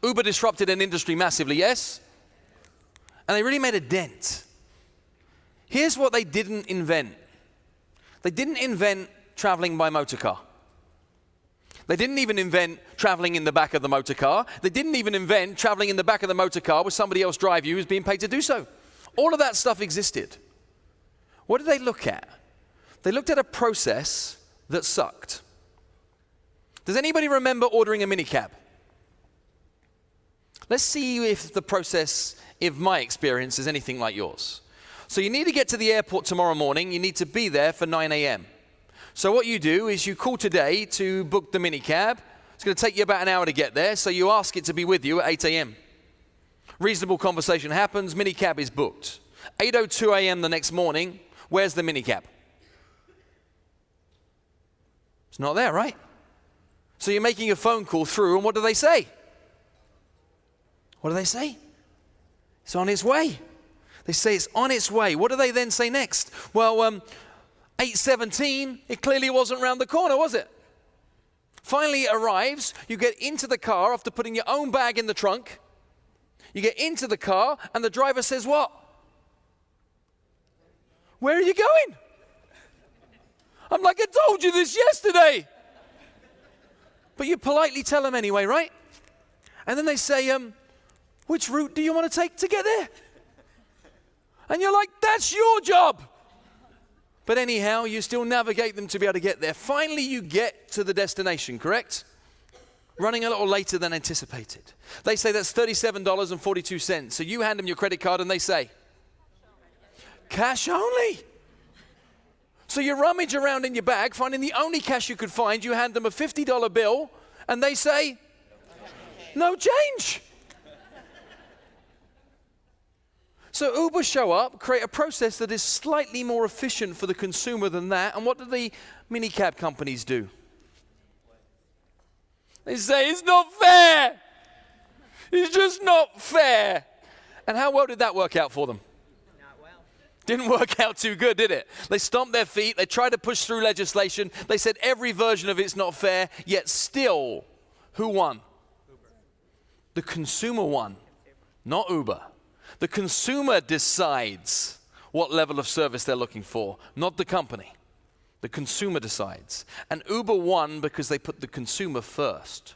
Uber disrupted an industry massively, yes? And they really made a dent. Here's what they didn't invent. They didn't invent traveling by motorcar. They didn't even invent traveling in the back of the motorcar. They didn't even invent traveling in the back of the motorcar with somebody else drive you who's being paid to do so. All of that stuff existed. What did they look at? They looked at a process that sucked. Does anybody remember ordering a minicab? Let's see if the process, if my experience is anything like yours. So you need to get to the airport tomorrow morning. You need to be there for 9 a.m. So what you do is you call today to book the minicab. It's going to take you about an hour to get there, so you ask it to be with you at 8 a.m. Reasonable conversation happens, minicab is booked. 8:02 a.m. the next morning, where's the minicab? It's not there, right? So you're making a phone call through, and what do they say? What do they say? It's on its way. They say it's on its way. What do they then say next? Well, 8:17, it clearly wasn't round the corner, was it? Finally it arrives, you get into the car after putting your own bag in the trunk. You get into the car, and the driver says what? Where are you going? I'm like, I told you this yesterday. But you politely tell them anyway, right? And then they say, which route do you want to take to get there? And you're like, that's your job. But anyhow, you still navigate them to be able to get there. Finally, you get to the destination, correct? Running a little later than anticipated. They say that's $37.42. So you hand them your credit card and they say, cash only. So you rummage around in your bag, finding the only cash you could find. You hand them a $50 bill and they say, no change. So Uber show up, create a process that is slightly more efficient for the consumer than that. And what do the minicab companies do? They say, it's not fair. It's just not fair. And how well did that work out for them? Not well. Didn't work out too good, did it? They stomped their feet. They tried to push through legislation. They said every version of it's not fair, yet still, who won? Uber. The consumer won, not Uber. The consumer decides what level of service they're looking for, not the company. The consumer decides. And Uber won because they put the consumer first.